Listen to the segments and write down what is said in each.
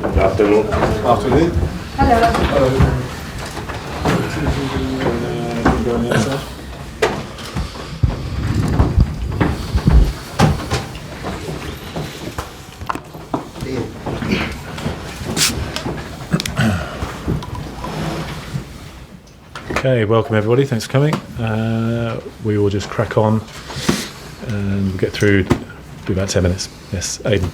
Good afternoon. Afternoon. Hello. Go on the outside. Okay, welcome everybody. Thanks for coming. We will just crack on and we'll get through. Do about 10 minutes. Yes, Aidan.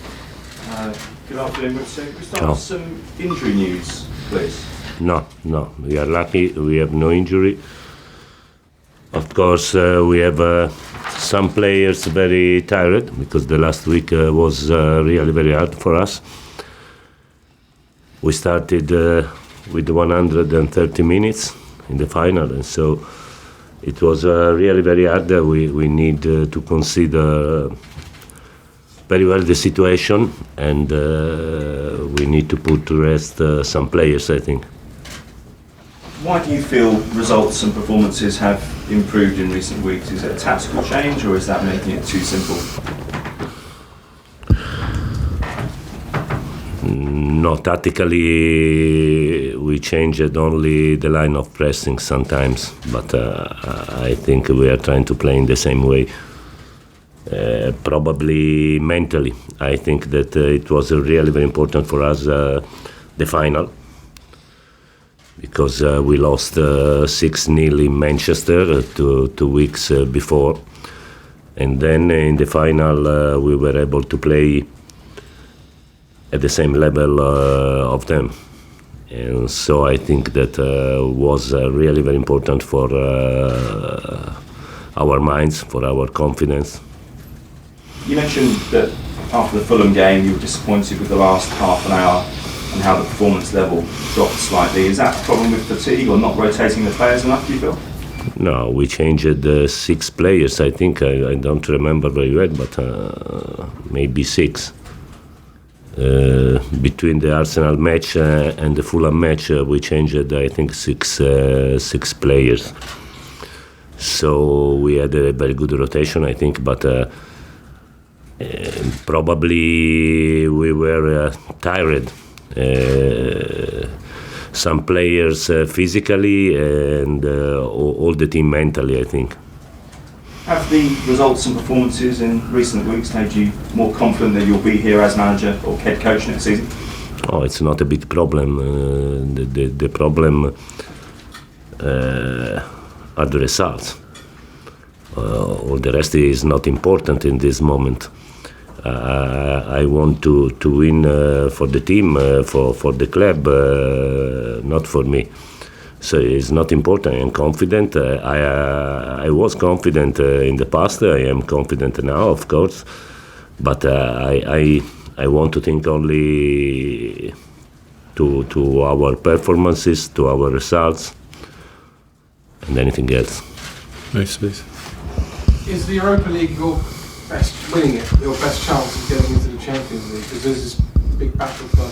Good afternoon, Maurizio. Can we start with some injury news, please? No. We are lucky. We have no injury. Of course, we have some players very tired because the last week was really very hard for us. We started with 130 minutes in the final, and so it was really very hard. We need to consider very well the situation, and we need to put to rest some players, I think. Why do you feel results and performances have improved in recent weeks? Is it a tactical change, or is that making it too simple? No, tactically we changed only the line of pressing sometimes, but I think we are trying to play in the same way. Probably mentally, I think that it was really very important for us, the final, because we lost 6-0 in Manchester 2 weeks before, and then in the final we were able to play at the same level of them, and so I think that was really very important for our minds, for our confidence. You mentioned that after the Fulham game you were disappointed with the last half an hour and how the performance level dropped slightly. Is that a problem with fatigue or not rotating the players enough, do you feel? No, we changed 6 players, I think. I don't remember very well, but maybe 6. Between the Arsenal match and the Fulham match, we changed, I think, 6 players. So we had a very good rotation, I think, but probably we were tired. Some players physically and all the team mentally, I think. Have the results and performances in recent weeks made you more confident that you'll be here as manager or head coach next season? Oh, it's not a big problem. The problem are the results. All the rest is not important in this moment. I want to win for the team, for the club, not for me. So it's not important. I am confident. I was confident in the past. I am confident now, of course. But I want to think only to our performances, to our results, and anything else. Nice, please. Is the Europa League your best chance of getting into the Champions League? Because there's this big battle for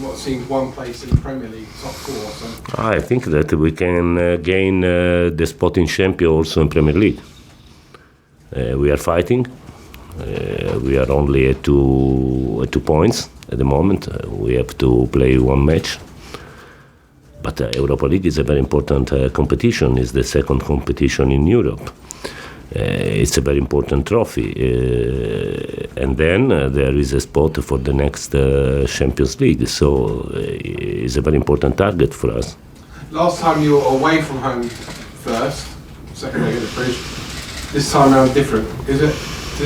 what seems one place in the Premier League, top 4. So I think that we can gain the spot in champion also in Premier League. We are fighting. We are only at 2 points at the moment. We have to play 1 match. But Europa League is a very important competition. It's the second competition in Europe. It's a very important trophy. And then there is a spot for the next Champions League. So it's a very important target for us. last time you were away from home first, second leg of the bridge. This time around different. Does it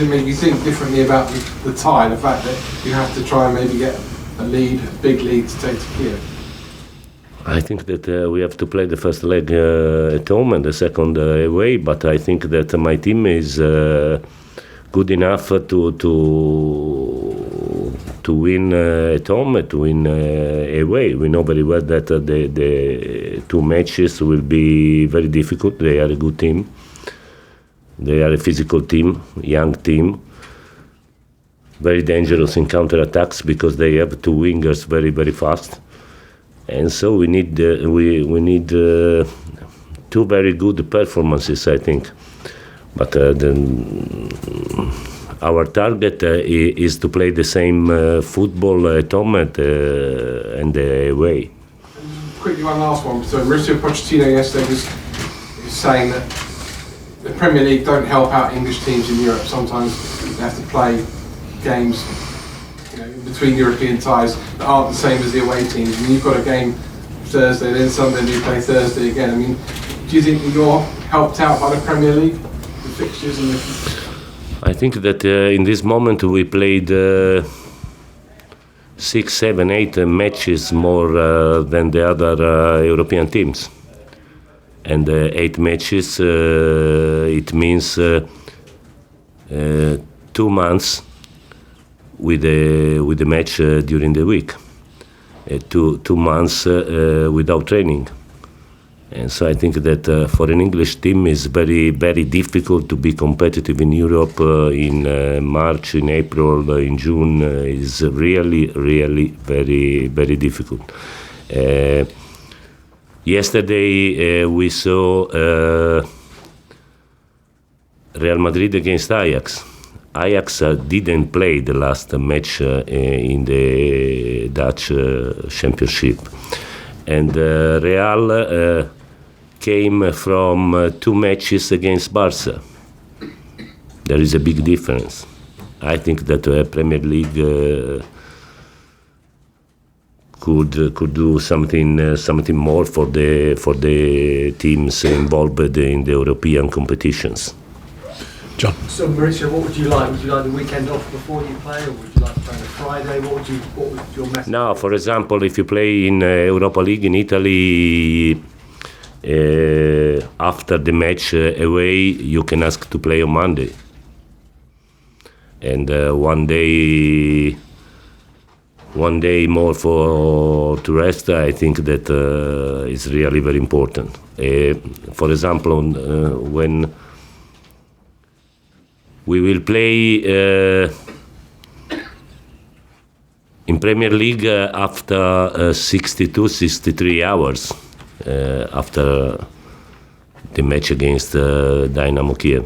make you think differently about the tie, the fact that you have to try and maybe get a big lead to take to Kiev? I think that we have to play the first leg at home and the second away, but I think that my team is good enough to win at home, to win away. We know very well that the 2 matches will be very difficult. They are a good team. They are a physical team, young team, very dangerous in counter-attacks because they have 2 wingers very, very fast. And so we need 2 very good performances, I think. But our target is to play the same football at home and away. Quickly, one last one. So Maurizio Pochettino yesterday was saying that the Premier League don't help out English teams in Europe. Sometimes they have to play games, in between European ties that aren't the same as the away teams. And you've got a game Thursday, then Sunday, and you play Thursday again. I mean, do you think that you're helped out by the Premier League, the fixtures and I think that in this moment we played 6, 7, 8 matches more than the other European teams. And 8 matches, it means 2 months with the match during the week. 2 months without training. And so I think that for an English team it's very, very difficult to be competitive in Europe in March, in April, in June. Is really, really very, very difficult. Yesterday we saw Real Madrid against Ajax. Ajax didn't play the last match in the Dutch Championship. And Real came from 2 matches against Barca. There is a big difference. I think that Premier League could do something more for the teams involved in the European competitions. John. So Maurizio, what would you like? Would you like the weekend off before you play, or would you like to play on a Friday? What would your message? Now, for example, if you play in Europa League in Italy, after the match away, you can ask to play on Monday, and one day more to rest. I think that is really very important. For example, when we will play in Premier League after 62, 63 hours after the match against Dynamo Kiev.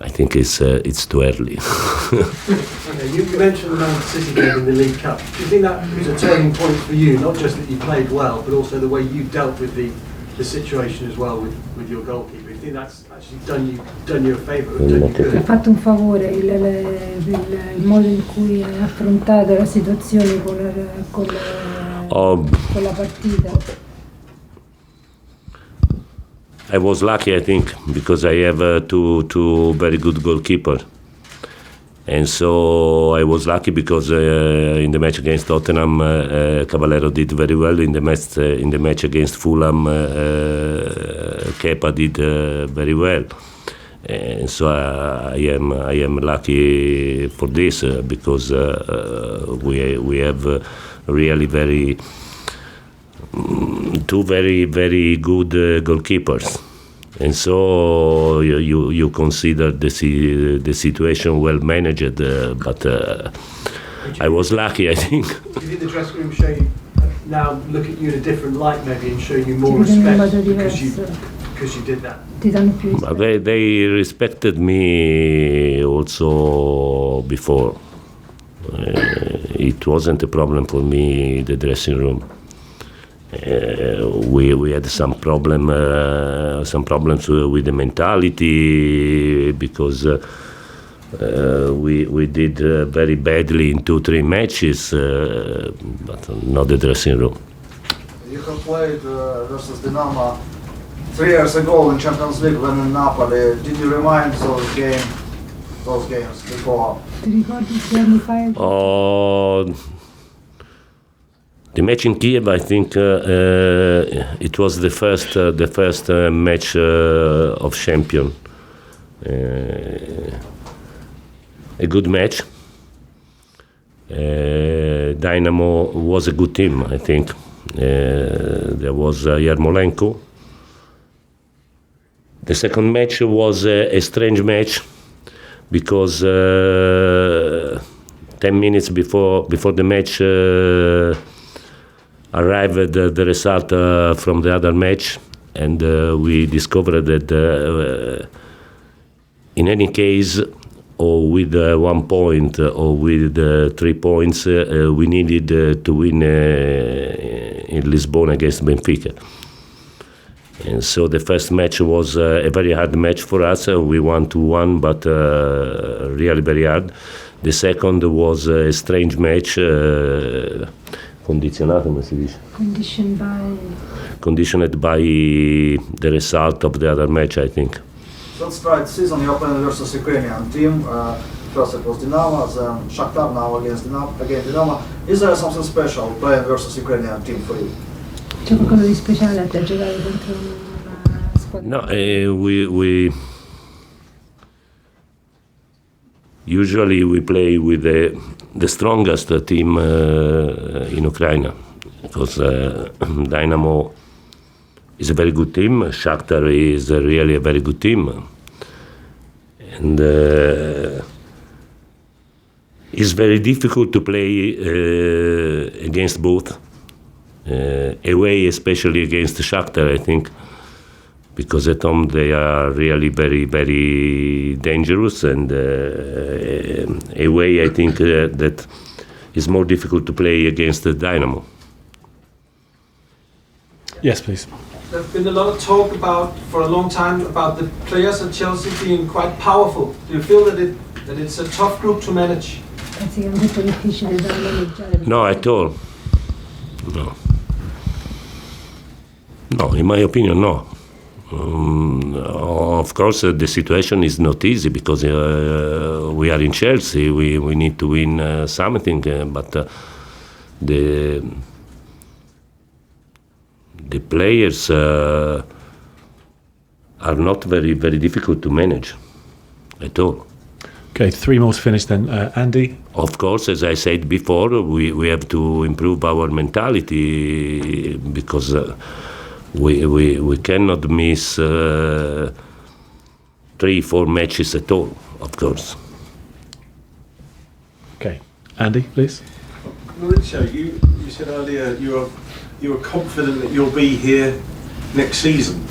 I think it's too early. Okay, you mentioned the Man City game in the League Cup. Do you think that was a turning point for you? Not just that you played well, but also the way you dealt with the situation as well with your goalkeeper. Do you think that's actually done you a favour? Ha fatto un favore il modo in cui hai affrontato la situazione con la partita. I was lucky, I think, because I have two very good goalkeepers. And so I was lucky because in the match against Tottenham, Cavallero did very well. In the match against Fulham, Kepa did very well. And so I am lucky for this because we have really two very good goalkeepers. And so you consider the situation well managed, but I was lucky, I think. Do you think the dressing room show you now look at you in a different light, maybe, and show you more respect because you did that? They respected me also before. It wasn't a problem for me, the dressing room. We had some problems with the mentality because we did very badly in 2-3 matches, but not the dressing room. You have played versus Dynamo 3 years ago in Champions League when in Napoli. Did you remind those games before? The match in Kiev, I think it was the first match of champion. A good match. Dynamo was a good team, I think. There was Yarmolenko. The second match was a strange match because 10 minutes before the match arrived the result from the other match, and we discovered that in any case or with 1 point or with 3 points, we needed to win in Lisbon against Benfica. And so the first match was a very hard match for us. We won 2-1, but really very hard. The second was a strange match, condizionato, come si dice? Conditioned by the result of the other match, I think. So let's try the season. You're playing versus Ukrainian team. First it was Dynamo, then Shakhtar, now against Dynamo. Is there something special playing versus Ukrainian team for you? C'è qualcosa di speciale a te giocare contro una squadra? No, we usually we play with the strongest team in Ukraine, because Dynamo is a very good team, Shakhtar is really a very good team, and it's very difficult to play against both. Away, especially against Shakhtar, I think, because at home they are really very, very dangerous, and away I think that it's more difficult to play against the Dynamo. Yes, please. There's been a lot of talk for a long time about the players at Chelsea being quite powerful. Do you feel that it's a tough group to manage? Pensi che è molto difficile da maneggiare? No, at all. No. No, in my opinion, no. Of course, the situation is not easy because we are in Chelsea. We need to win something, but the players are not very, very difficult to manage at all. Okay, 3 more to finish then. Andy? Of course, as I said before, we have to improve our mentality, because we cannot miss 3-4 matches at all, of course. Okay. Andy, please. Maurizio, you said earlier you are confident that you'll be here next season.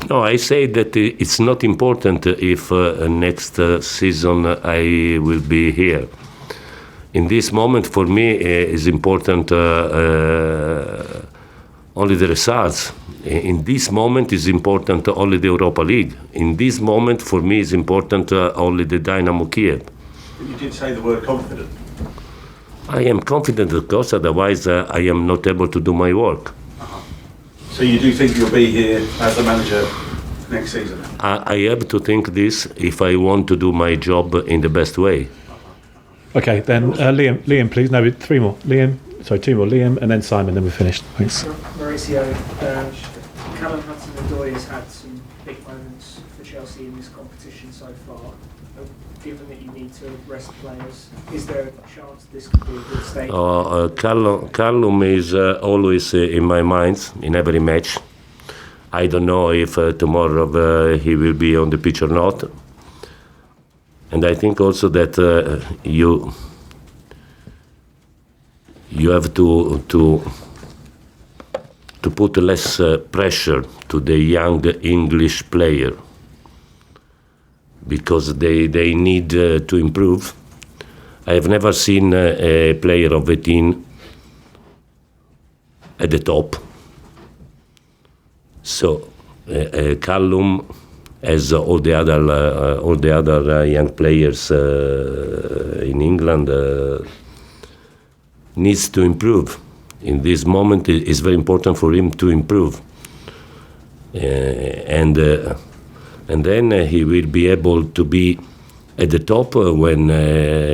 No, I say that it's not important if next season I will be here. In this moment, for me, is important only the results. In this moment, is important only the Europa League. In this moment, for me, is important only the Dynamo Kiev. You did say the word confident. I am confident, of course, otherwise I am not able to do my work. So you do think you'll be here as the manager next season? I have to think this if I want to do my job in the best way. Okay, then Liam, please. No, 3 more. Two more. Liam, and then Simon, then we're finished. Thanks. Maurizio, Callum Hudson-Odoi has had some big moments for Chelsea in this competition so far. Given that you need to rest players, is there a chance this could be a good stage? Callum is always in my mind in every match. I don't know if tomorrow he will be on the pitch or not. And I think also that you have to put less pressure to the young English player, because they need to improve. I have never seen a player of 18 at the top. So Callum, as all the other young players in England, needs to improve. In this moment, it is very important for him to improve, and then he will be able to be at the top when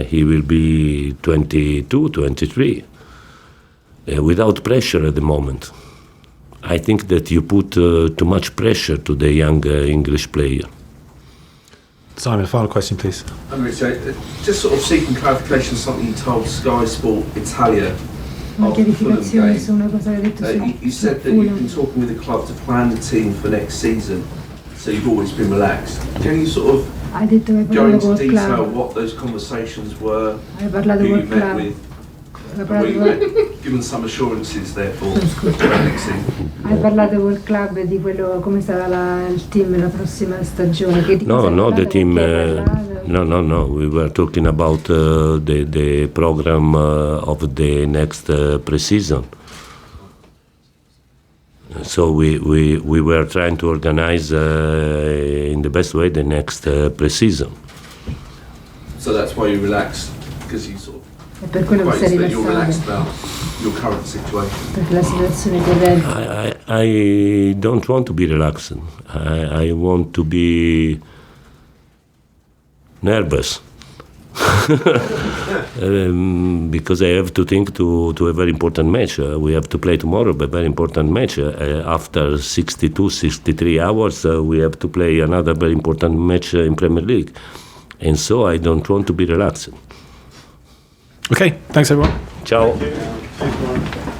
he will be 22, 23, without pressure at the moment. I think that you put too much pressure to the young English player. Simon, final question, please. Just sort of seeking clarification on something you told Sky Sport Italia. Una chiarificazione su una cosa che hai detto You said that you've been talking with the club to plan the team for next season, so you've always been relaxed. Can you sort of Hai detto che hai go parlato into col detail club. what those conversations were, Hai parlato who col you met club. with, Hai and where parlato you col- met, given some assurances therefore for next season? Hai parlato col club di quello come sarà il team la prossima stagione? Che di No, cosa hai no, the parlato, team, con chi hai parlato? No. We were talking about the program of the next pre-season. So we were trying to organize in the best way the next pre-season. So that's why you relaxed, because you sort of È per quello che sei that you're relaxed rilassato, about your current situation. perché la situazione corrente. I don't want to be relaxed. I want to be nervous. Because I have to think to a very important match. We have to play tomorrow, a very important match. After 62, 63 hours, we have to play another very important match in Premier League. And so I don't want to be relaxed. Okay, thanks everyone. Ciao. Thank you.